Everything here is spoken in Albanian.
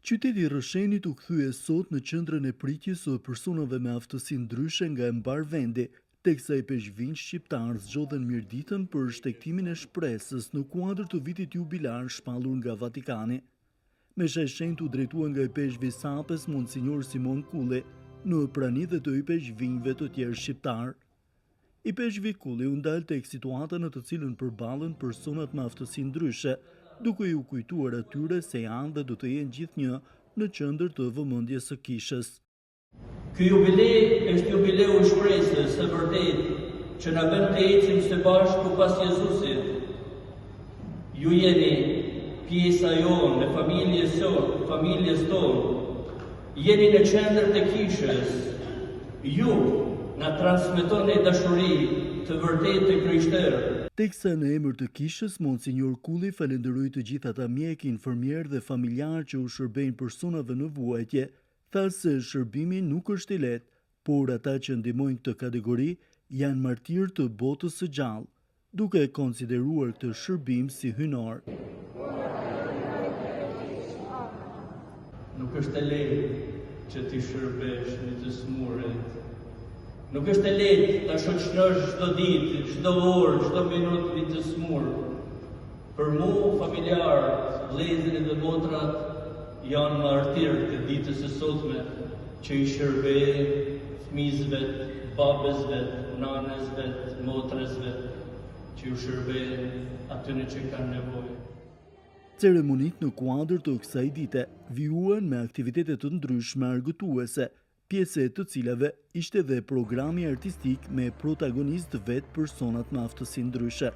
Qyteti i Rrëshenit u kthye sot në qendrën e pritjes së personave me aftësi ndryshe nga e mbar vendi, teksa i peshqvinj shqiptar zgjodhen mirëditën për shtektimin e shpresës në kuadër të vitit jubilar shpallur nga Vatikani. Mesha e shenjtë u drejtua nga i peshqvi Sapes Monsinjor Simon Kulli në prani dhe të i peshqvinjve të tjerë shqiptar. I peshqvi Kulli u ndal tek situata në të cilën përballen personat me aftësi ndryshe, duke ju kujtuar atyre se janë dhe do të jenë gjithnjë në qendër të vëmendjes së kishës. Ky jubilej është jubileu i shpresës së vërtet që na bën të ecim së bashku pas Jezusit. Ju jeni pjesa jonë në familjes tonë. Jeni në qendër të kishës. Ju na transmetoni dashuri të vërtetë të krishterë. Teksa në emër të kishës, Monsinjor Kulli falenderoi të gjithë ata mjek, infermier dhe familjar që u shërbejnë personave në vuajtje, tha se shërbimi nuk është i lehtë, por ata që ndihmojnë këtë kategori janë martirë të botës së gjallë, duke konsideruar këtë shërbim si hynor. Nuk është e lehtë që ti shërbesh një të smurit. Nuk është e lehtë ta shoqërosh çdo ditë, çdo orë, çdo minutë një të smur. Për mua, familjarët, vëllezërit dhe motrat janë martirë të ditës së sotme që i shërbejnë fëmijësve, babësve, nanësve, motrësve, që ju shërbejnë atyre që kanë nevojë. Ceremonit në kuadër të kësaj dite vijuan me aktivitete të ndryshme argëtuese, pjesë të cilave ishte dhe programi artistik me protagonist vetë personat me aftësi ndryshe.